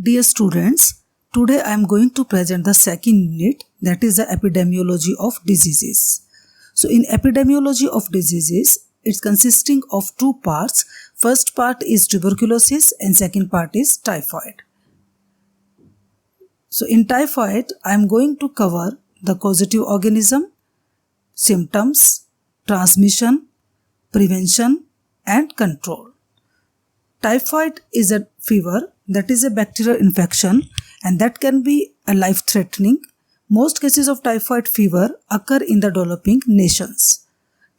Dear students, today I am going to present the second unit, that is the epidemiology of diseases. So in epidemiology of diseases, it's consisting of two parts. First part is tuberculosis and second part is typhoid. So in typhoid, I am going to cover the causative organism, symptoms, transmission, prevention and control. Typhoid is a fever that is a bacterial infection and that can be a life-threatening. Most cases of typhoid fever occur in the developing nations.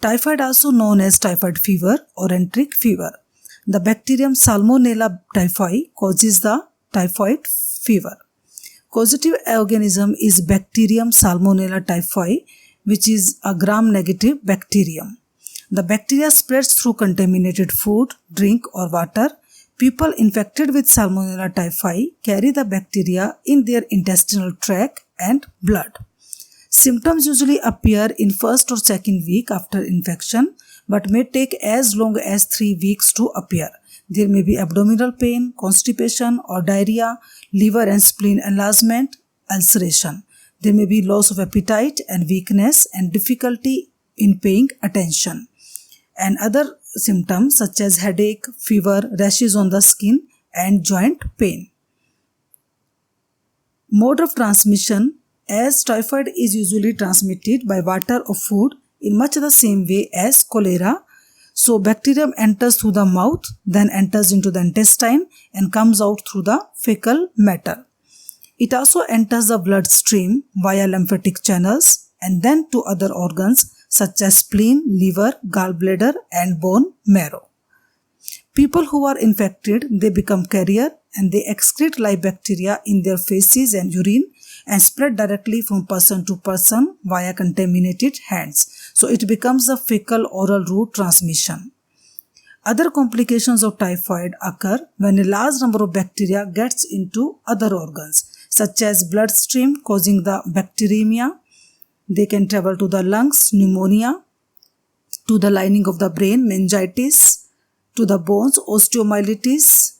Typhoid, also known as typhoid fever or enteric fever. The bacterium Salmonella typhi causes the typhoid fever. Causative organism is bacterium Salmonella typhi, which is a gram-negative bacterium. The bacteria spreads through contaminated food, drink or water. People infected with Salmonella typhi carry the bacteria in their intestinal tract and blood. Symptoms usually appear in first or second week after infection but may take as long as 3 weeks to appear. There may be abdominal pain, constipation or diarrhea, liver and spleen enlargement, ulceration. There may be loss of appetite and weakness and difficulty in paying attention. And other symptoms such as headache, fever, rashes on the skin and joint pain. Mode of transmission, as typhoid is usually transmitted by water or food in much the same way as cholera. So bacterium enters through the mouth, then enters into the intestine and comes out through the fecal matter. It also enters the bloodstream via lymphatic channels and then to other organs such as spleen, liver, gallbladder and bone marrow. People who are infected, they become carrier and they excrete live bacteria in their feces and urine and spread directly from person to person via contaminated hands. So it becomes a fecal oral route transmission. Other complications of typhoid occur when a large number of bacteria gets into other organs such as bloodstream causing the bacteremia. They can travel to the lungs, pneumonia, to the lining of the brain, meningitis, to the bones, osteomyelitis,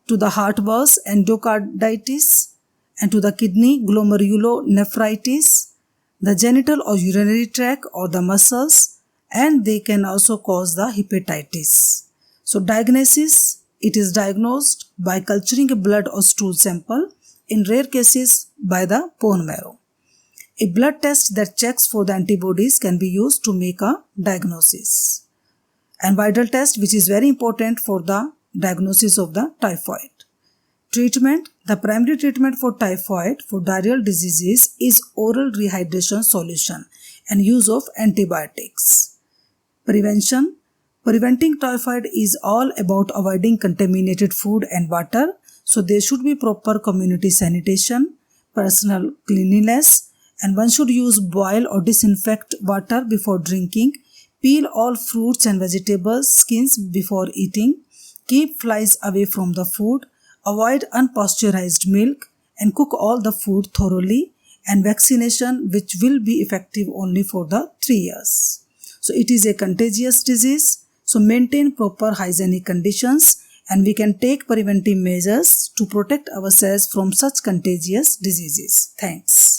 to the heart valves, endocarditis, and to the kidney, glomerulonephritis, the genital or urinary tract or the muscles, and they can also cause the hepatitis. So diagnosis, it is diagnosed by culturing a blood or stool sample, in rare cases by the bone marrow. A blood test that checks for the antibodies can be used to make a diagnosis. And vital test, which is very important for the diagnosis of the typhoid. Treatment, the primary treatment for typhoid for diarrheal diseases is oral rehydration solution and use of antibiotics. Prevention, preventing typhoid is all about avoiding contaminated food and water. So there should be proper community sanitation, personal cleanliness, and one should use boil or disinfect water before drinking, peel all fruits and vegetables skins before eating, keep flies away from the food, avoid unpasteurized milk and cook all the food thoroughly, and vaccination which will be effective only for the 3 years. So it is a contagious disease, so maintain proper hygienic conditions and we can take preventive measures to protect ourselves from such contagious diseases. Thanks.